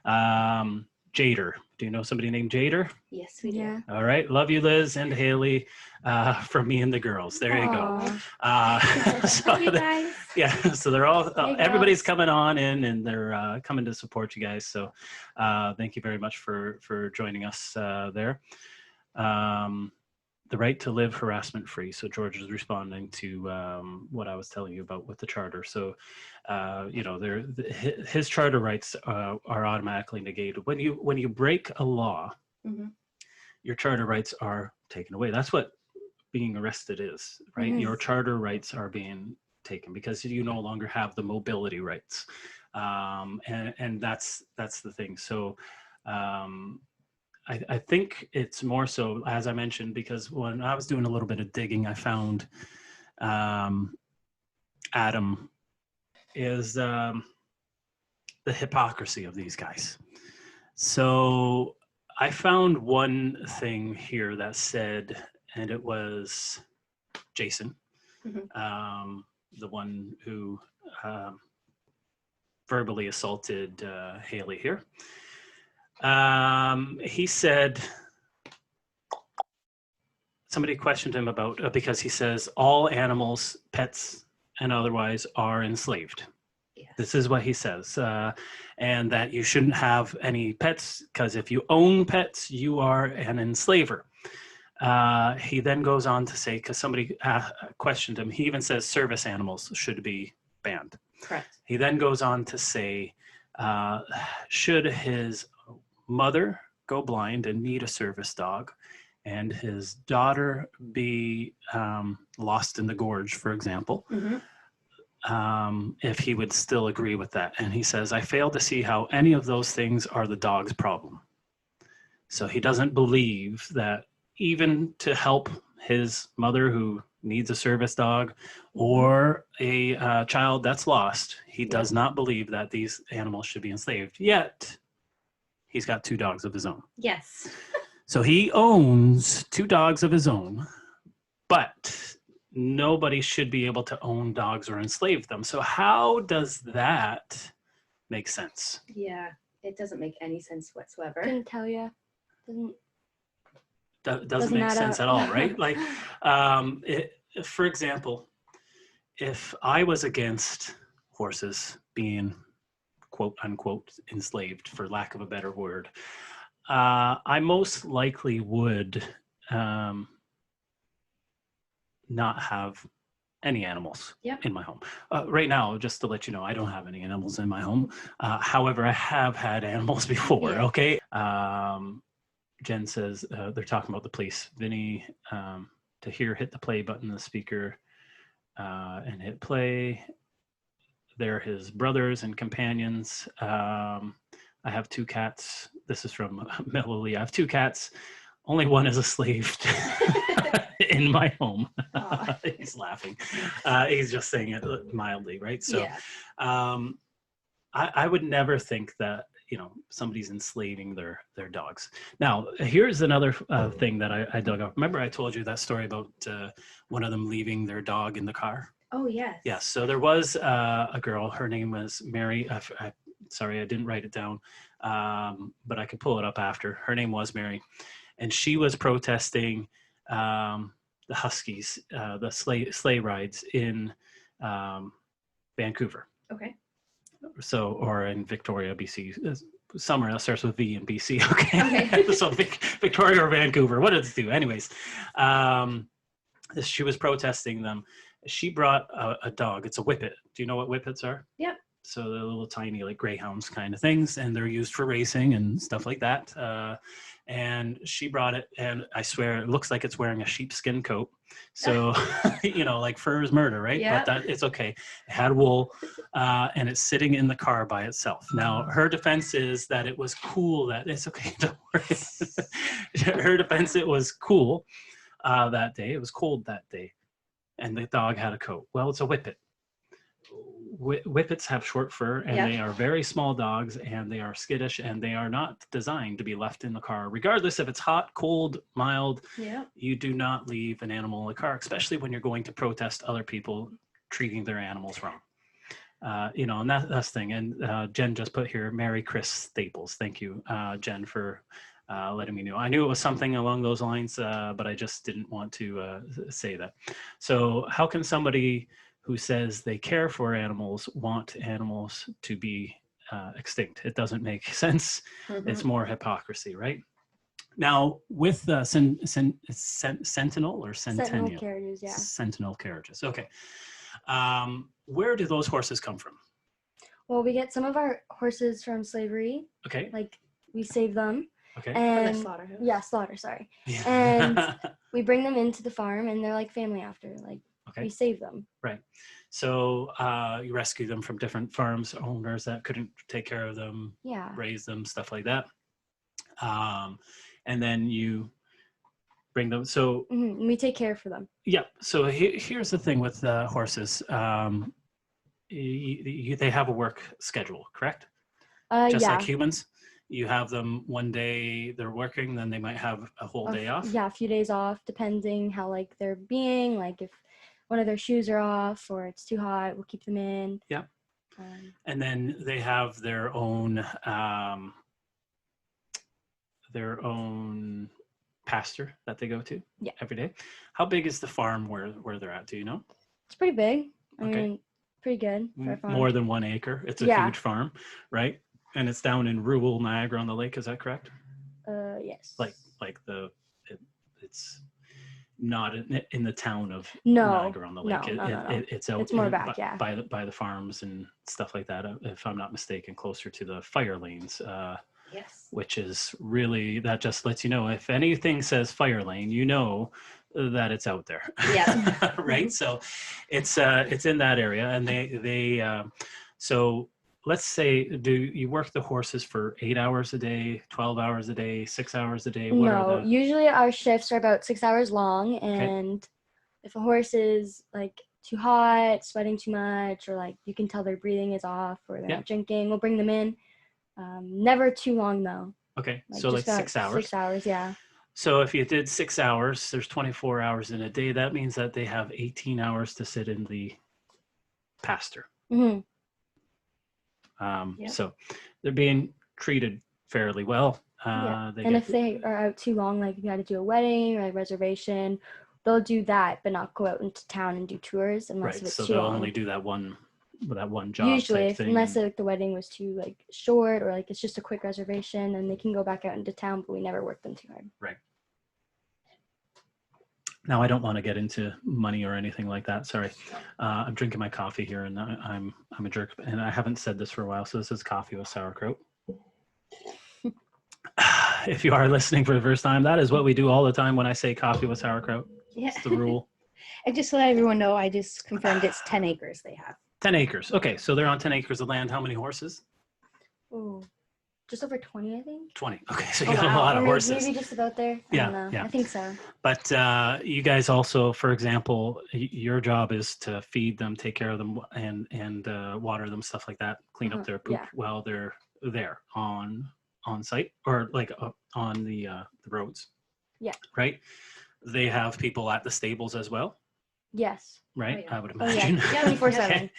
Jader. Do you know somebody named Jader? Yes, we do. Yeah. All right. Love you, Liz and Hailey, from me and the girls. There you go. So Love you guys. yeah, so they're all, Hey, everybody's girls. coming on in, and they're coming to support you guys. So thank you very much for joining us there. The right to live harassment free. So George is responding to what I was telling you about with the charter. So, you know, his charter rights are automatically negated. When you break a law, Mm-hmm. your charter rights are taken away. That's what being arrested is, right? Mhm. Your charter rights are being taken because you no longer have the mobility rights. And that's the thing. So I think it's more so, as I mentioned, because when I was doing a little bit of digging, I found Adam is the hypocrisy of these guys. So I found one thing here that said, and it was Jason, the one who verbally assaulted Hailey here. He said, somebody questioned him about, because he says all animals, pets and otherwise, are enslaved. Yes. This is what he says, and that you shouldn't have any pets because if you own pets, you are an enslaver. He then goes on to say, because somebody questioned him, he even says service animals should be banned. Correct. He then goes on to say, should his mother go blind and need a service dog, and his daughter be lost in the gorge, for example, if he would still agree with that. And he says, I fail to see how any of those things are the dog's problem. So he doesn't believe that even to help his mother who needs a service dog or a child that's lost, he does not believe that these animals should be enslaved. Yet he's got 2 dogs of his own. Yes. So he owns 2 dogs of his own, but nobody should be able to own dogs or enslave them. So how does that make sense? Yeah, it doesn't make any sense whatsoever. Couldn't tell you. Doesn't make sense at all, right? Like, for example, if I was against horses being quote unquote enslaved, for lack of a better word, I most likely would not have any animals in my home. Right now, just to let you know, I don't have any animals in my home. However, I have had animals before, okay? Jen says they're talking about the police. Vinny, to hear, hit the play button, the speaker, and hit play. They're his brothers and companions. I have 2 cats. This is from Melody. I have 2 cats. Only one is a slave in my home. He's laughing. He's just saying it mildly, right? So I would never think that, you know, somebody's enslaving their dogs. Now, here's another thing that I dug up. Remember I told you that story about one of them leaving their dog in the car? Oh, yes. Yes. So there was a girl, her name was Mary. Sorry, I didn't write it down, but I could pull it up after. Her name was Mary. And she was protesting the Huskies, the sleigh rides in Vancouver. Okay. So, or in Victoria, BC, somewhere that starts with V in BC. Okay. So Victoria or Vancouver, what did it do? Anyways, she was protesting them. She brought a dog. It's a whippet. Do you know what whippets are? Yep. So they're little tiny, like greyhounds kind of things, and they're used for racing and stuff like that. And she brought it, and I swear it looks like it's wearing a sheepskin coat. So, you know, like fur is murder, right? Yeah. But it's okay. It had wool, and it's sitting in the car by itself. Now, her defense is that it was cool. That it's okay. Don't worry. Her defense, it was cool that day. It was cold that day, and the dog had a coat. Well, it's a whippet. Whippets have short fur, and they are very small dogs, and they are skittish, and they are not designed to be left in the car, regardless if it's hot, cold, mild. You do not leave an animal in the car, especially when you're going to protest other people treating their animals wrong. And that's the thing. And Jen just put here, Merry Chris Staples. Thank you, Jen, for letting me know. I knew it was something along those lines, but I just didn't want to say that. So how can somebody who says they care for animals want animals to be extinct? It doesn't make sense. Mhm. It's more hypocrisy, right? Now, with Sentinel or Centennial? Sentinel carriages, yeah. Sentinel carriages. Okay. Where do those horses come from? Well, we get some of our horses from slavery. Okay. Like, we save them. Okay. And From the slaughterhouse. Yeah, slaughter, sorry. Yeah. And we bring them into the farm, and they're like family after. Like, Okay. we save them. Right. So you rescue them from different farms, owners that couldn't take care of them, Yeah. raise them, stuff like that. And then you bring them. So Mm-hmm. We take care for them. yeah. So here's the thing with horses. They have a work schedule, correct? Just Yeah. like humans. You have them one day they're working, then they might have a whole day off. Yeah, a few days off, depending how like they're being. Like if one of their shoes are off or it's too hot, we'll keep them in. Yeah. And then they have their own pasture that they go to every day. How big is the farm where they're at? Do you know? It's pretty big. I Okay. mean, pretty good for a farm. More than 1 acre. It's a huge farm, right? And it's down in rural Niagara on the Lake. Is that correct? Yes. It's not in the town of No. Niagara on the Lake. No. It's out. It's more back, yeah. By the farms and stuff like that. If I'm not mistaken, closer to the fire lanes. Yes. Which is really, that just lets you know, if anything says fire lane, you know that it's out there. Yeah. Right. So it's in that area, and they so let's say, do you work the horses for 8 hours a day, 12 hours a day, 6 hours a day? No, usually our shifts are about 6 hours long, and if a horse is like too hot, sweating too much, or like you can tell their breathing is off or they're not drinking, we'll bring them in. Never too long though. Okay, so like 6 hours. 6 hours, yeah. So if you did 6 hours, there's 24 hours in a day. That means that they have 18 hours to sit in the pasture. Mm-hmm. So they're being treated fairly well. And if they are out too long, like if you had to do a wedding or a reservation, they'll do that, but not go out into town and do tours unless it's so too they'll long. only do that one job. Usually, thing. unless like the wedding was too like short or like it's just a quick reservation, and they can go back out into town, but we never work them too hard. Right. Now, I don't want to get into money or anything like that. Sorry. I'm drinking my coffee here, and I'm a jerk, and I haven't said this for a while. So this is coffee with sauerkraut. If you are listening for the first time, that is what we do all the time when I say coffee with sauerkraut. Yeah. It's the rule. And just to let everyone know, I just confirmed it's 10 acres they have. 10 acres. Okay, so they're on 10 acres of land. How many horses? Oh, just over 20, I think. 20. Okay, so you got a lot of horses. Maybe just about there. I don't know. I think so. But you guys also, for example, your job is to feed them, take care of them, and water them, stuff like that, clean up their poop while they're there on site or like on the roads. Yeah. Right? They have people at the stables as well. Yes. Right? Oh, yeah. I would imagine. Yeah, 24/7. Okay.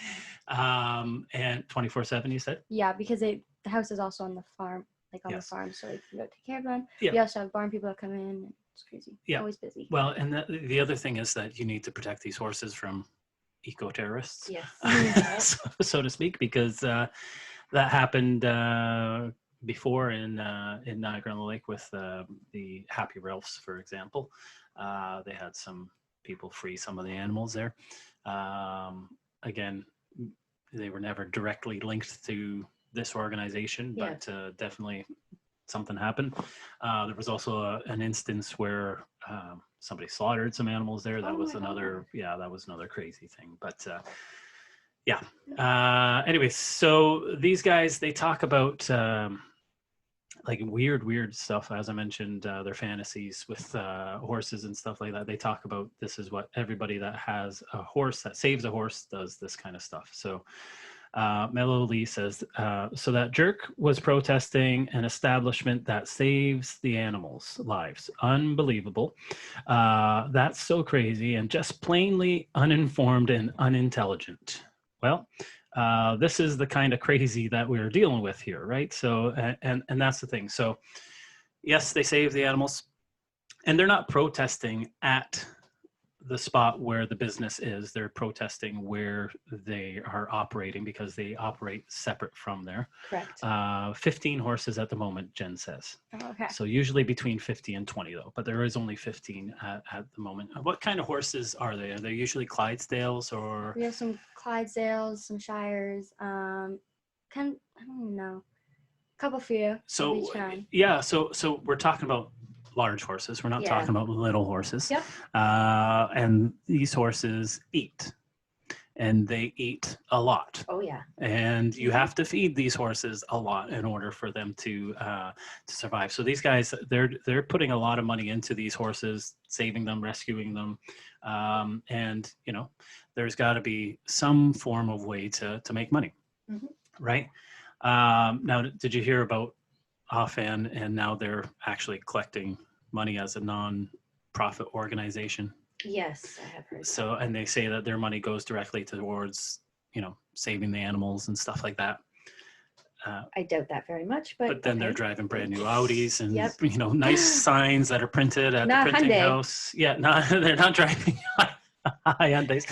And 24/7, you said? Yeah, because the house is also on the farm, like on the farm, so like you go take care of them. Yeah. We also have barn people that come in. And it's crazy. Yeah. Always busy. Well, and the other thing is that you need to protect these horses from eco-terrorists, Yes. so to speak, because that happened before in Niagara on the Lake with the Happy Ralphs, for example. They had some people free some of the animals there. Again, they were never directly linked to this organization, but definitely something happened. There was also an instance where somebody slaughtered some animals there. That was another crazy thing. But anyways, so these guys, they talk about like weird stuff. As I mentioned, their fantasies with horses and stuff like that. They talk about this is what everybody that has a horse, that saves a horse, does this kind of stuff. So Mellow Lee says, so that jerk was protesting an establishment that saves the animals' lives. Unbelievable. That's so crazy and just plainly uninformed and unintelligent. Well, this is the kind of crazy that we're dealing with here, right? So, and that's the thing. So, yes, they save the animals, and they're not protesting at the spot where the business is. They're protesting where they are operating because they operate separate from there. Correct. 15 horses at the moment, Jen says. Oh, okay. So usually between 50 and 20 though, but there is only 15 at the moment. What kind of horses are they? Are they usually Clydesdales or? We have some Clydesdales, some Shires. I don't even know. A couple few. So of each kind. yeah, so we're talking about large horses. We're not Yeah. talking about little horses. Yep. And these horses eat, and they eat a lot. Oh yeah. And you have to feed these horses a lot in order for them to survive. So these guys, they're putting a lot of money into these horses, saving them, rescuing them, and you know, there's got to be some form of way to make money, right? Now, did you hear about Offhand, and now they're actually collecting money as a non-profit organization? Yes, I have heard. So, and they say that their money goes directly towards, you know, saving the animals and stuff like that. I doubt that very much, but then okay. they're driving brand new Audis and Yep. you know, nice signs that are printed at Not the printing Hyundai. house. Yeah, they're not driving Hyundais.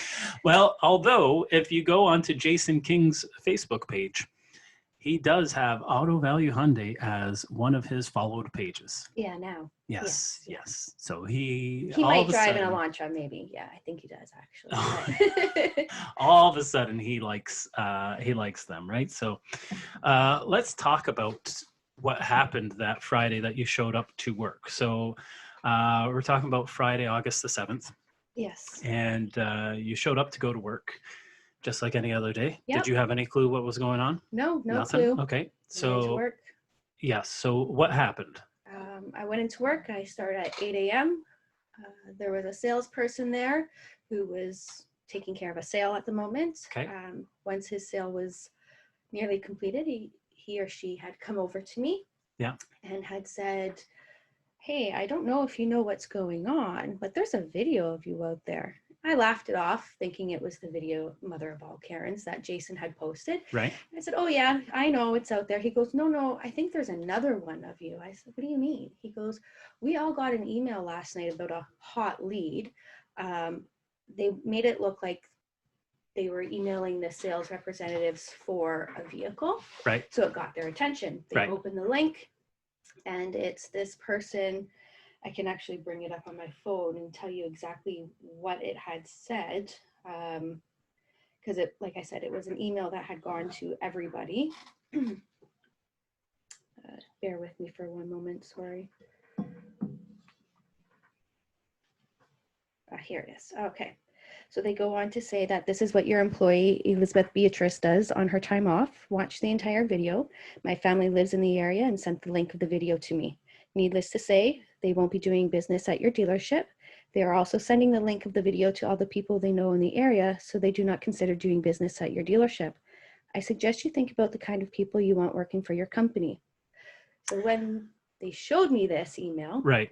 Well, although if you go onto Jason King's Facebook page, he does have Auto Value Hyundai as one of his followed pages. Yeah, now. Yes. So he He all might of a drive sudden, an Elantra, maybe. Yeah, I think he does actually. all of a sudden he likes them, right? So let's talk about what happened that Friday that you showed up to work. So we're talking about Friday, August the 7th. Yes. And you showed up to go to work just like any other day. Yep. Did you have any clue what was going on? No Nothing? clue. Okay. I went to So work. yes. So what happened? I went into work. I started at 8 a.m. There was a salesperson there who was taking care of a sale at the moment. Okay. Once his sale was nearly completed, he or she had come over to me. Yeah. And had said, "Hey, I don't know if you know what's going on, but there's a video of you out there." I laughed it off, thinking it was the video Mother of All Karens that Jason had posted. Right. I said, "Oh yeah, I know it's out there." He goes, No, I think there's another one of you." I said, "What do you mean?" He goes, "We all got an email last night about a hot lead. They made it look like they were emailing the sales representatives for a vehicle." Right. So it got their attention. They Right. opened the link, and it's this person. I can actually bring it up on my phone and tell you exactly what it had said. Because it, like I said, it was an email that had gone to everybody. Bear with me for one moment, sorry. Here it is. Okay. So they go on to say that this is what your employee, Elizabeth Beatrice, does on her time off. Watch the entire video. My family lives in the area and sent the link of the video to me. Needless to say, they won't be doing business at your dealership. They are also sending the link of the video to all the people they know in the area, so they do not consider doing business at your dealership. I suggest you think about the kind of people you want working for your company. So when they showed me this email, Right.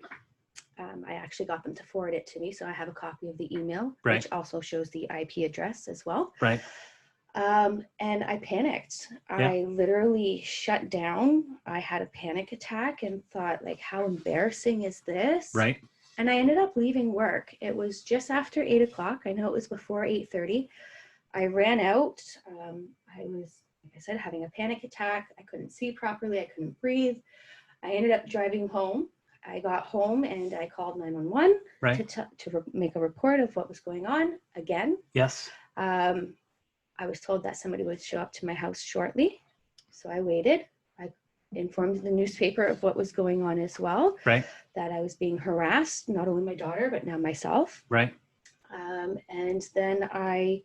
I actually got them to forward it to me, so I have a copy of the email, Right. which also shows the IP address as well. Right. And I panicked. Yeah. I literally shut down. I had a panic attack and thought, like, how embarrassing is this? Right. And I ended up leaving work. It was just after 8 o'clock. I know it was before 8:30. I ran out. I was, like I said, having a panic attack. I couldn't see properly. I couldn't breathe. I ended up driving home. I got home and I called 911 Right. to make a report of what was going on again. Yes. I was told that somebody would show up to my house shortly. So I waited. I informed the newspaper of what was going on as well. Right. That I was being harassed, not only my daughter, but now myself. Right. And then I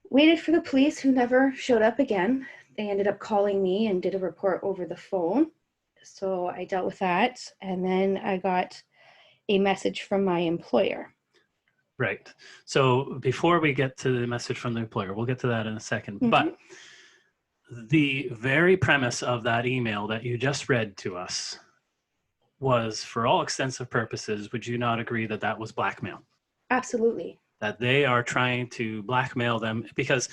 waited for the police, who never showed up again. They ended up calling me and did a report over the phone. So I dealt with that. And then I got a message from my employer. Right. So before we get to the message from the employer, we'll get to that in a second. Mhm. But the very premise of that email that you just read to us was, for all extensive purposes, would you not agree that that was blackmail? Absolutely. That they are trying to blackmail them? Because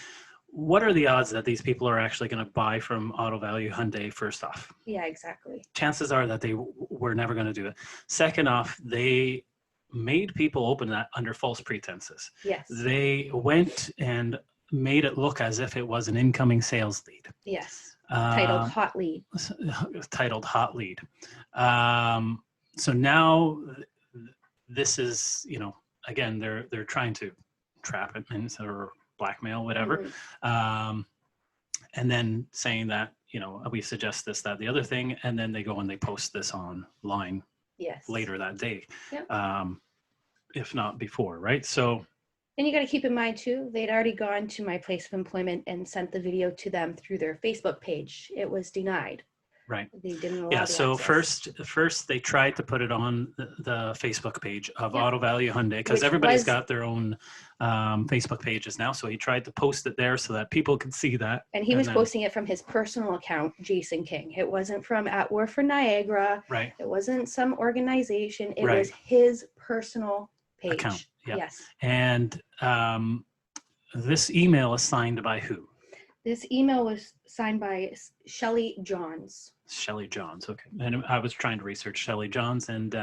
what are the odds that these people are actually going to buy from Auto Value Hyundai, first off? Yeah, exactly. Chances are that they were never going to do it. Second off, they made people open that under false pretenses. Yes. They went and made it look as if it was an incoming sales lead. Yes. Titled Hot Lead. Titled Hot Lead. So now this is, again, they're trying to trap it or blackmail, whatever. And then saying that, we suggest this, that, the other thing, and then they go and they post this online later that day, if not before, right? So, and you got to keep in mind too, they'd already gone to my place of employment and sent the video to them through their Facebook page. It was denied. Right. They didn't allow Yeah. So access. first they tried to put it on the Facebook page of Auto Value Hyundai, because everybody's got their own Facebook pages now. So he tried to post it there so that people could see that. And he was posting it from his personal account, Jason King. It wasn't from At War for Niagara. Right. It wasn't some organization. It was his personal page. Account. Yeah. Yes. And this email is signed by who? This email was signed by Shelley Johns. Shelley Johns, okay. And I was trying to research Shelley Johns, and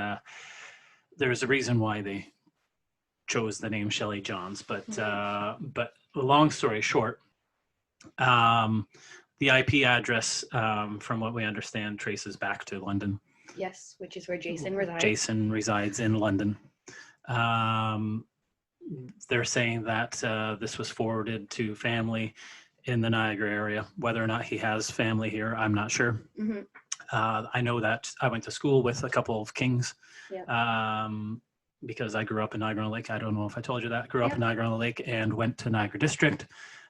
there's a reason why they chose the name Shelley Johns. But long story short, the IP address, from what we understand, traces back to London. Yes, which is where Jason resides. Jason resides in London. They're saying that this was forwarded to family in the Niagara area. Whether or not he has family here, I'm not sure. I know that I went to school with a couple of Kings, because I grew up in Niagara-on-the-Lake. I don't know if I told you that. Grew up in Niagara-on-the-Lake and went to Niagara District,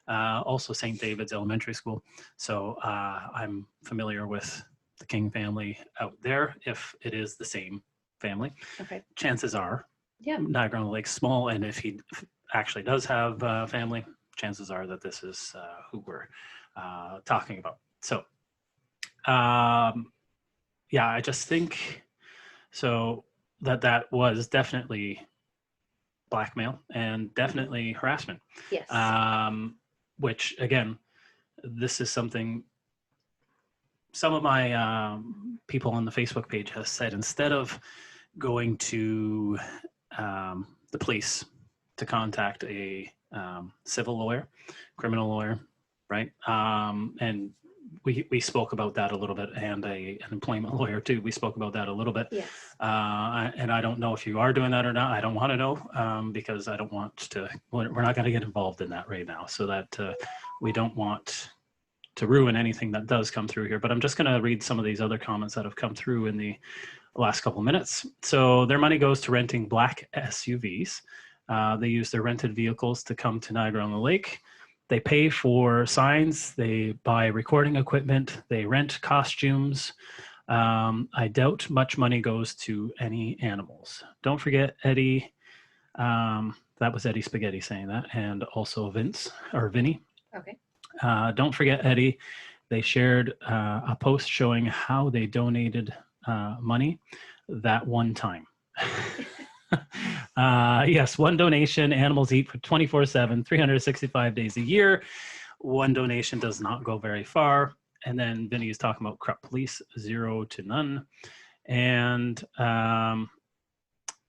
also St. David's Elementary School. So I'm familiar with the King family out there, if it is the same family. Okay. Chances are, Niagara-on-the-Lake's small, and if he actually does have family, chances are that this is who we're talking about. So, I just think so that was definitely blackmail and definitely harassment. Yes. Which, again, this is something some of my people on the Facebook page has said, instead of going to the police to contact a civil lawyer, criminal lawyer, right? And we spoke about that a little bit, and an employment lawyer too. We spoke about that a little bit. Yes. And I don't know if you are doing that or not. I don't want to know, because I don't want to. We're not going to get involved in that right now, so that we don't want to ruin anything that does come through here. But I'm just going to read some of these other comments that have come through in the last couple minutes. So their money goes to renting black SUVs. They use their rented vehicles to come to Niagara-on-the-Lake. They pay for signs. They buy recording equipment. They rent costumes. I doubt much money goes to any animals. Don't forget Eddie. That was Eddie Spaghetti saying that, and also Vinny. Okay. Don't forget Eddie. They shared a post showing how they donated money that one time. Yes, one donation. Animals eat for 24/7, 365 days a year. One donation does not go very far. And then Vinny is talking about corrupt police, 0 to none. And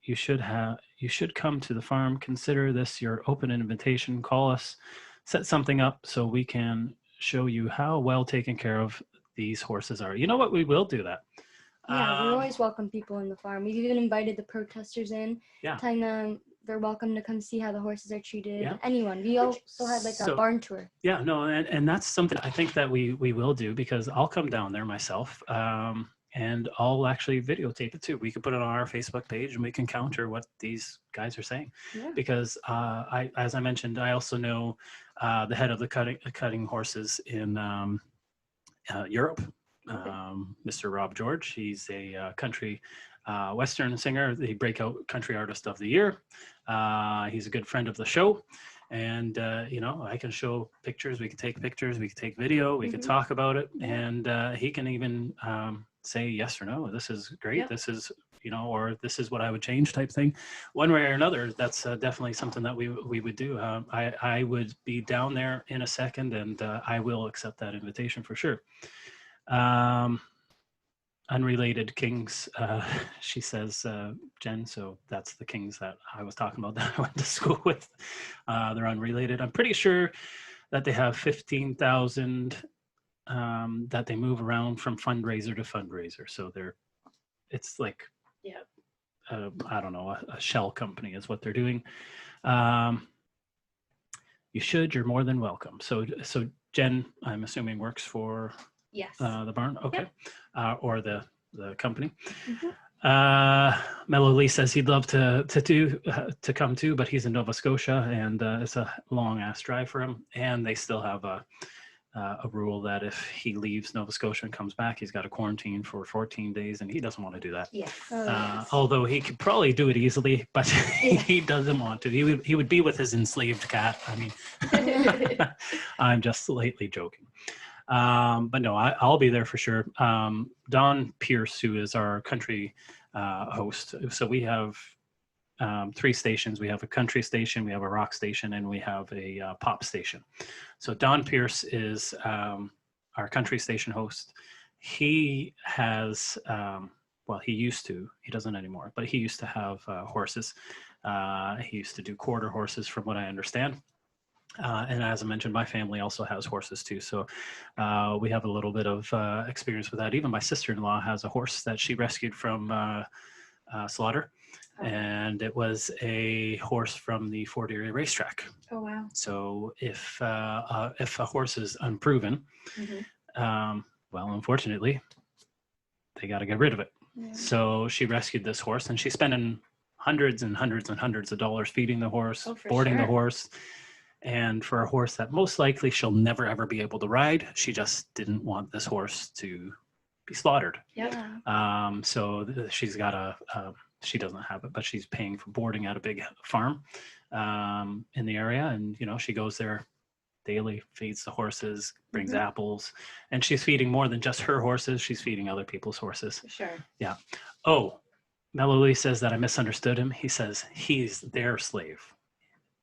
you should come to the farm. Consider this your open invitation. Call us, set something up so we can show you how well taken care of these horses are. You know what? We will do that. Yeah, we always welcome people in the farm. We've even invited the protesters in, telling them they're welcome to come see how the horses are treated. Yeah. Anyone. We also had a barn tour. Yeah, no, and that's something I think that we will do, because I'll come down there myself, and I'll actually videotape it too. We can put it on our Facebook page and we can counter what these guys are saying. Yeah. Because as I mentioned, I also know the head of the cutting horses in Europe. Mr. Rob George. He's a country Western singer, the Breakout Country Artist of the Year. He's a good friend of the show. And, I can show pictures. We can take pictures. We can take video. We can talk about it. And he can even say yes or no. This is great. This is, or this is what I would change type thing. One way or another, that's definitely something that we would do. I would be down there in a second, and I will accept that invitation for sure. Unrelated kings, she says, Jen, so that's the kings that I was talking about that I went to school with. They're unrelated. I'm pretty sure that they have 15,000 that they move around from fundraiser to fundraiser. So it's like, I don't know, a shell company is what they're doing. You're more than welcome. So Jen, I'm assuming, works for the barn. Okay. Yep. Or the company. Mellow Lee says he'd love to come too, but he's in Nova Scotia, and it's a long ass drive for him. And they still have a rule that if he leaves Nova Scotia and comes back, he's got to quarantine for 14 days, and he doesn't want to do that. Yes. Although he could probably do it easily, but he doesn't want to. He would be with his enslaved cat. I mean, I'm just slightly joking. But no, I'll be there for sure. Don Pierce, who is our country host. So we have 3 stations. We have a country station, we have a rock station, and we have a pop station. So Don Pierce is our country station host. He has, he used to, he doesn't anymore, but he used to have horses. He used to do quarter horses from what I understand. And as I mentioned, my family also has horses too. So we have a little bit of experience with that. Even my sister-in-law has a horse that she rescued from slaughter. And it was a horse from the Fort Erie racetrack. Oh, wow. So if a horse is unproven, unfortunately, they got to get rid of it. Yeah. So she rescued this horse, and she's spending hundreds and hundreds and hundreds of dollars feeding the horse, boarding the horse. And for a horse that most likely she'll never, ever be able to ride, she just didn't want this horse to be slaughtered. Yep. So she's got she doesn't have it, but she's paying for boarding at a big farm in the area. And, she goes there daily, feeds the horses, brings apples, and she's feeding more than just her horses. She's feeding other people's horses. Sure. Yeah. Oh, Melody says that I misunderstood him. He says he's their slave.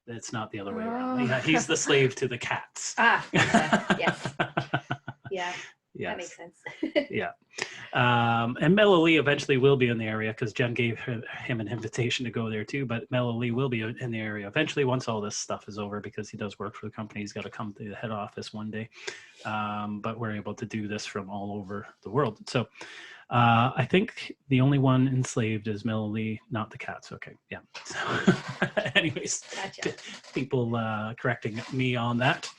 It's not the other way around. Yeah, he's the slave to the cats. Yes. Yeah. Yes. That makes sense. Yeah. And Mellow Lee eventually will be in the area because Jen gave him an invitation to go there too. But Mellow Lee will be in the area eventually once all this stuff is over, because he does work for the company. He's got to come to the head office one day. But we're able to do this from all over the world. So I think the only one enslaved is Mellow Lee, not the cats. Okay. Yeah. So anyways, gotcha. People correcting me on that.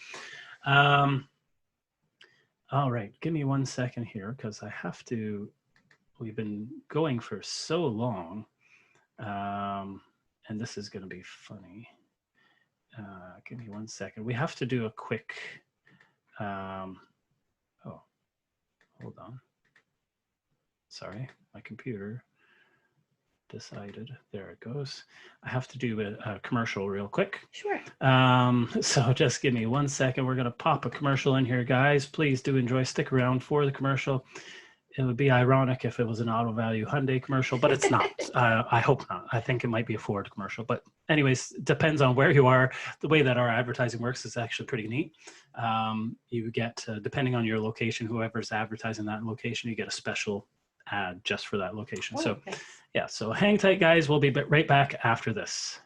All right, give me 1 second here, because I have to, we've been going for so long, and this is going to be funny. Give me 1 second. We have to do a quick, hold on. Sorry, my computer decided, there it goes. I have to do a commercial real quick. Sure. So just give me 1 second. We're going to pop a commercial in here, guys. Please do enjoy. Stick around for the commercial. It would be ironic if it was an Auto Value Hyundai commercial, but it's not. I hope not. I think it might be a Ford commercial. But anyways, depends on where you are. The way that our advertising works is actually pretty neat. You get, depending on your location, whoever's advertising that location, you get a special ad just for that location. So yeah, so hang tight, guys. We'll be right back after this.